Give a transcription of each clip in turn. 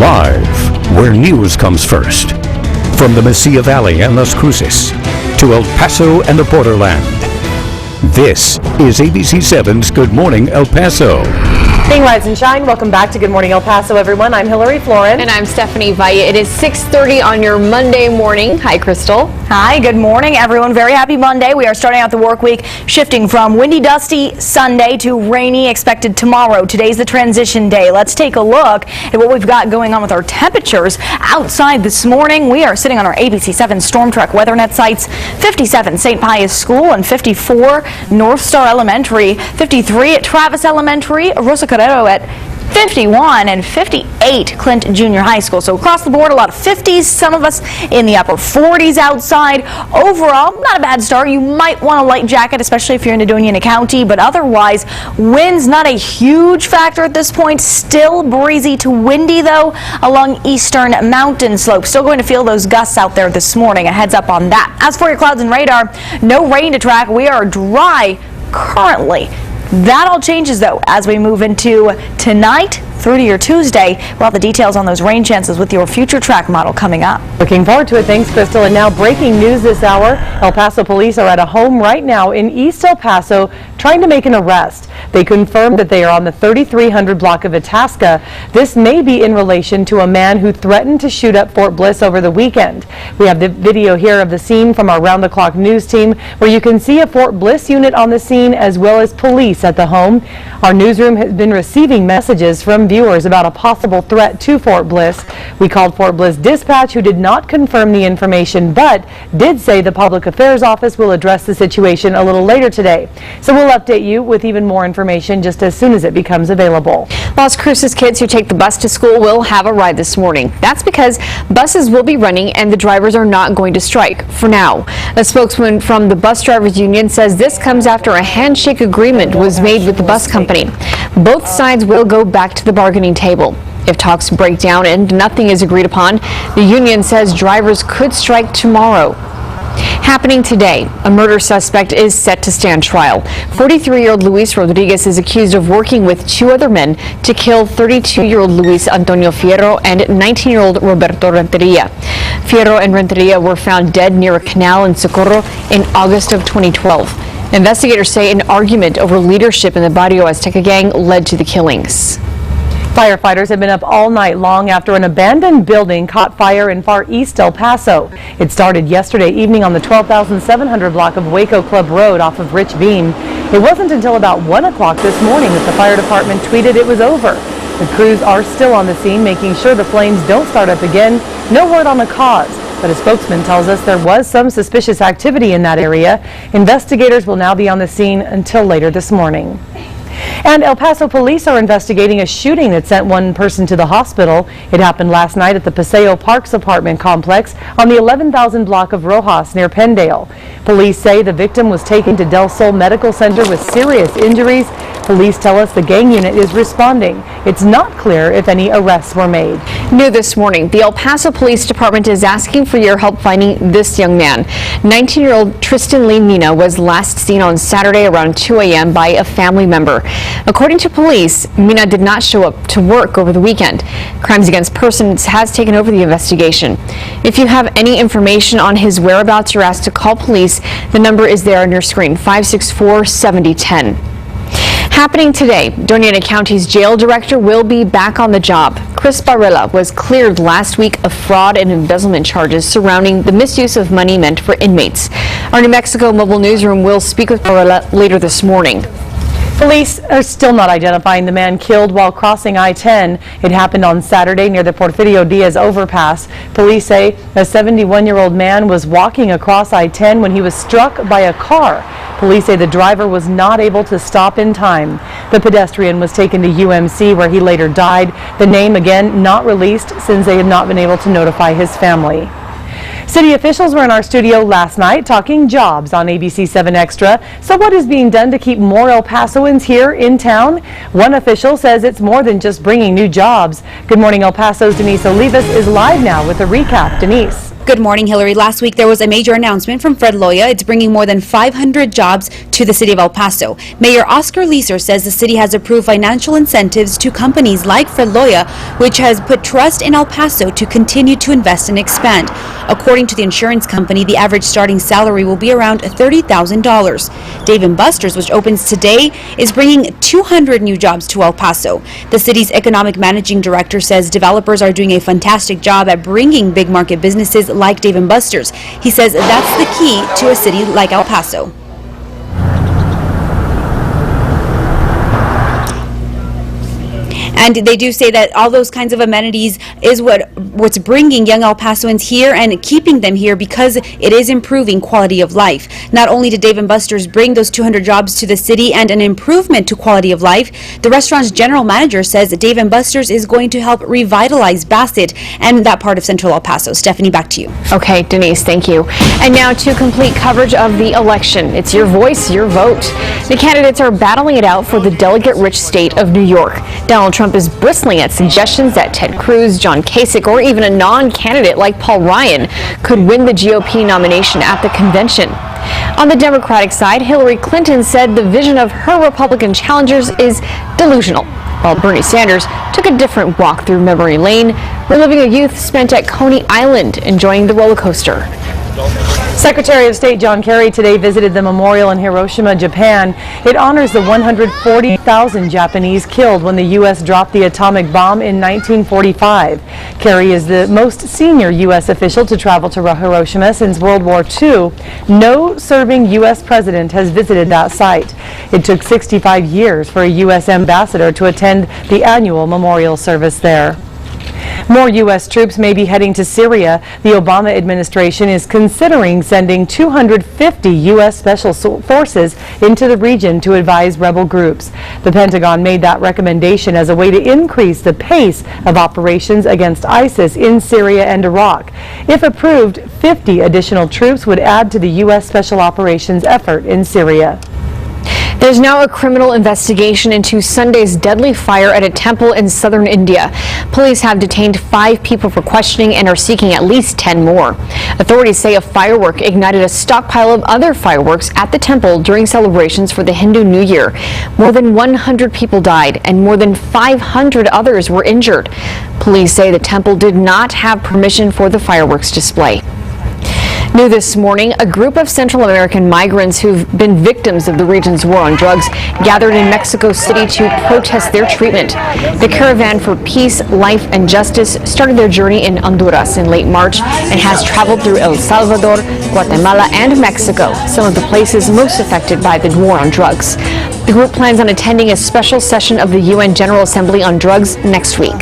Live, where news comes first. From the Mesilla Valley and Las Cruces to El Paso and the borderland. This is ABC7's Good Morning El Paso. Being Rise and Shine, welcome back to Good Morning El Paso, everyone. I'm Floren. And I'm Stephanie Valle. It is 6:30 on your Monday morning. Hi, Crystal. Hi, good morning, everyone. Very happy Monday. We are starting out the work week shifting from windy, dusty Sunday to rainy expected tomorrow. Today's the transition day. Let's take a look at what we've got going on with our temperatures outside this morning. We are sitting on our ABC7 Storm Track WeatherNet sites. 57 St. Pius School and 54 North Star Elementary, 53 at Travis Elementary, Rosa Carrero at 51 and 58 Clint Junior High School. So across the board, a lot of 50s, some of us in the upper 40s outside. Overall, not a bad start. You might want a light jacket, especially if you're in Doña County, but otherwise, wind's not a huge factor at this point. Still breezy to windy, though, along eastern mountain slopes. Still going to feel those gusts out there this morning. A heads up on that. As for your clouds and radar, no rain to track. We are dry currently. That all changes, though, as we move into tonight through to your Tuesday. We'll have the details on those rain chances with your future track model coming up. Looking forward to it. Thanks, Crystal. And now breaking news this hour. El Paso police are at a home right now in East El Paso trying to make an arrest. They confirmed that they are on the 3300 block of Itasca. This may be in relation to a man who threatened to shoot up Fort Bliss over the weekend. We have the video here of the scene from our round-the-clock news team where you can see a Fort Bliss unit on the scene as well as police at the home. Our newsroom has been receiving messages from viewers about a possible threat to Fort Bliss. We called Fort Bliss Dispatch, who did not confirm the information, but did say the Public Affairs Office will address the situation a little later today. So we'll update you with even more information just as soon as it becomes available. Las Cruces kids who take the bus to school will have a ride this morning. That's because buses will be running and the drivers are not going to strike for now. A spokesman from the Bus Drivers Union says this comes after a handshake agreement was made with the bus company. Both sides will go back to the bargaining table. If talks break down and nothing is agreed upon, the union says drivers could strike tomorrow. Happening today, a murder suspect is set to stand trial. 43-year-old Luis Rodriguez is accused of working with two other men to kill 32-year-old Luis Antonio Fierro and 19-year-old Roberto Renteria. Fierro and Renteria were found dead near a canal in Socorro in August of 2012. Investigators say an argument over leadership in the Barrio Azteca gang led to the killings. Firefighters have been up all night long after an abandoned building caught fire in far east El Paso. It started yesterday evening on the 12,700 block of Waco Club Road off of Rich Beam. It wasn't until about 1 o'clock this morning that the fire department tweeted it was over. The crews are still on the scene, making sure the flames don't start up again. No word on the cause, but a spokesman tells us there was some suspicious activity in that area. Investigators will now be on the scene until later this morning. And El Paso police are investigating a shooting that sent one person to the hospital. It happened last night at the Paseo Parks apartment complex on the 11,000 block of Rojas near Pendale. Police say the victim was taken to Del Sol Medical Center with serious injuries. Police tell us the gang unit is responding. It's not clear if any arrests were made. New this morning, the El Paso Police Department is asking for your help finding this young man. 19-year-old Tristan Lee Nina was last seen on Saturday around 2 a.m. by a family member. According to police, Mina did not show up to work over the weekend. Crimes Against Persons has taken over the investigation. If you have any information on his whereabouts, you're asked to call police. The number is there on your screen, 564-7010. Happening today, Doña County's jail director will be back on the job. Chris Barrella was cleared last week of fraud and embezzlement charges surrounding the misuse of money meant for inmates. Our New Mexico mobile newsroom will speak with Barrella later this morning. Police are still not identifying the man killed while crossing I-10. It happened on Saturday near the Porfirio Diaz overpass. Police say a 71-year-old man was walking across I-10 when he was struck by a car. Police say the driver was not able to stop in time. The pedestrian was taken to UMC where he later died. The name again not released since they have not been able to notify his family. City officials were in our studio last night talking jobs on ABC7 Extra. So what is being done to keep more El Pasoans here in town? One official says it's more than just bringing new jobs. Good morning, El Paso's Denise Olivas is live now with a recap. Denise. Good morning, Hillary. Last week, there was a major announcement from Fred Loya. It's bringing more than 500 jobs to the city of El Paso. Mayor Oscar Leeser says the city has approved financial incentives to companies like Fred Loya, which has put trust in El Paso to continue to invest and expand. According to the insurance company, the average starting salary will be around $30,000. Dave & Buster's, which opens today, is bringing 200 new jobs to El Paso. The city's economic managing director says developers are doing a fantastic job at bringing big market businesses like Dave & Buster's. He says that's the key to a city like El Paso. And they do say that all those kinds of amenities is what's bringing young El Pasoans here and keeping them here, because it is improving quality of life. Not only did Dave & Buster's bring those 200 jobs to the city and an improvement to quality of life, the restaurant's general manager says that Dave & Buster's is going to help revitalize Bassett and that part of central El Paso. Stephanie, back to you. Okay, Denise, thank you. And now to complete coverage of the election. It's your voice, your vote. The candidates are battling it out for the delegate-rich state of New York. Donald Trump is bristling at suggestions that Ted Cruz, John Kasich, or even a non-candidate like Paul Ryan could win the GOP nomination at the convention. On the Democratic side, Hillary Clinton said the vision of her Republican challengers is delusional, while Bernie Sanders took a different walk through memory lane, reliving a youth spent at Coney Island enjoying the roller coaster. Secretary of State John Kerry today visited the memorial in Hiroshima, Japan. It honors the 140,000 Japanese killed when the U.S. dropped the atomic bomb in 1945. Kerry is the most senior U.S. official to travel to Hiroshima since World War II. No serving U.S. president has visited that site. It took 65 years for a U.S. ambassador to attend the annual memorial service there. More U.S. troops may be heading to Syria. The Obama administration is considering sending 250 U.S. Special Forces into the region to advise rebel groups. The Pentagon made that recommendation as a way to increase the pace of operations against ISIS in Syria and Iraq. If approved, 50 additional troops would add to the U.S. Special Operations effort in Syria. There's now a criminal investigation into Sunday's deadly fire at a temple in southern India. Police have detained 5 people for questioning and are seeking at least 10 more. Authorities say a firework ignited a stockpile of other fireworks at the temple during celebrations for the Hindu New Year. More than 100 people died and more than 500 others were injured. Police say the temple did not have permission for the fireworks display. New this morning, a group of Central American migrants who've been victims of the region's war on drugs gathered in Mexico City to protest their treatment. The Caravan for Peace, Life, and Justice started their journey in Honduras in late March and has traveled through El Salvador, Guatemala, and Mexico, some of the places most affected by the war on drugs. The group plans on attending a special session of the UN General Assembly on Drugs next week.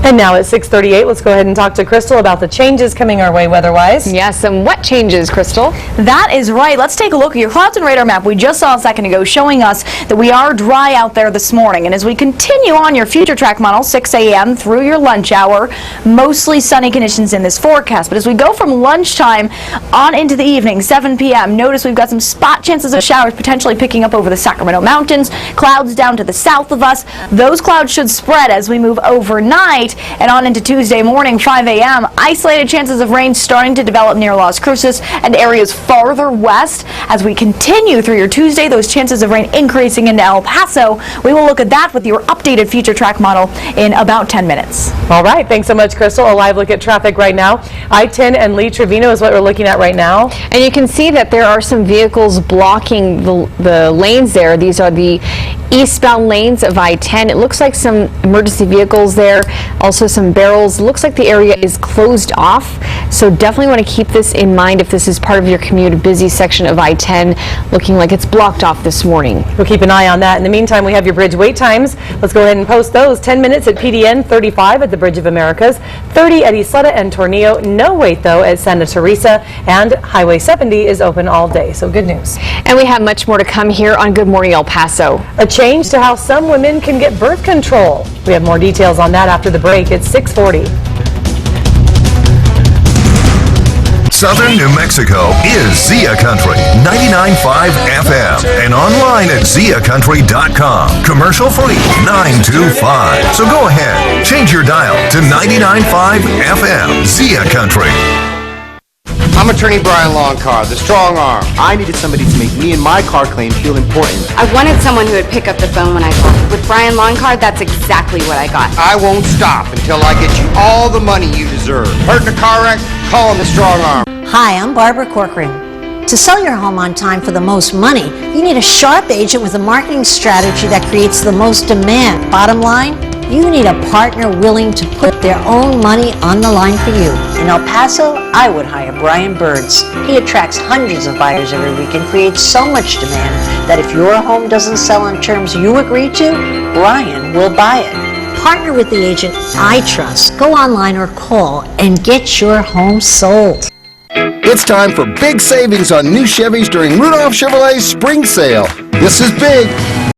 And now at 6:38, let's go ahead and talk to Crystal about the changes coming our way weather-wise. Yes, and what changes, Crystal? That is right. Let's take a look at your clouds and radar map we just saw a second ago, showing us that we are dry out there this morning. And as we continue on your future track model, 6 a.m. through your lunch hour, mostly sunny conditions in this forecast. But as we go from lunchtime on into the evening, 7 p.m., notice we've got some spot chances of showers potentially picking up over the Sacramento Mountains, clouds down to the south of us. Those clouds should spread as we move overnight and on into Tuesday morning, 5 a.m. Isolated chances of rain starting to develop near Las Cruces and areas farther west. As we continue through your Tuesday, those chances of rain increasing into El Paso. We will look at that with your updated future track model in about 10 minutes. All right, thanks so much, Crystal. A live look at traffic right now. I-10 and Lee Trevino is what we're looking at right now. And you can see that there are some vehicles blocking the lanes there. These are the eastbound lanes of I-10. It looks like some emergency vehicles there, also some barrels. Looks like the area is closed off, so definitely want to keep this in mind if this is part of your commute. A busy section of I-10 looking like it's blocked off this morning. We'll keep an eye on that. In the meantime, we have your bridge wait times. Let's go ahead and post those. 10 minutes at PDN, 35 at the Bridge of Americas, 30 at Isleta and Tornillo. No wait, though, at Santa Teresa, and Highway 70 is open all day, so good news. And we have much more to come here on Good Morning El Paso. A change to how some women can get birth control. We have more details on that after the break. It's 6:40. Southern New Mexico is Zia Country 99.5 FM and online at KVIA.com. Commercial free 9 to 5. So go ahead, change your dial to 99.5 FM. Zia Country. I'm attorney Brian Longcar, the strong arm. I needed somebody to make me and my car claim feel important. I wanted someone who would pick up the phone when I called. With Brian Longcar, that's exactly what I got. I won't stop until I get you all the money you deserve. Hurt in a car wreck? Call him the strong arm. Hi, I'm Barbara Corcoran. To sell your home on time for the most money, you need a sharp agent with a marketing strategy that creates the most demand. Bottom line, you need a partner willing to put their own money on the line for you. In El Paso, I would hire Brian Birds. He attracts hundreds of buyers every week and creates so much demand that if your home doesn't sell on terms you agree to, Brian will buy it. Partner with the agent I trust. Go online or call and get your home sold. It's time for big savings on new Chevys during Rudolph Chevrolet's spring sale. This is big.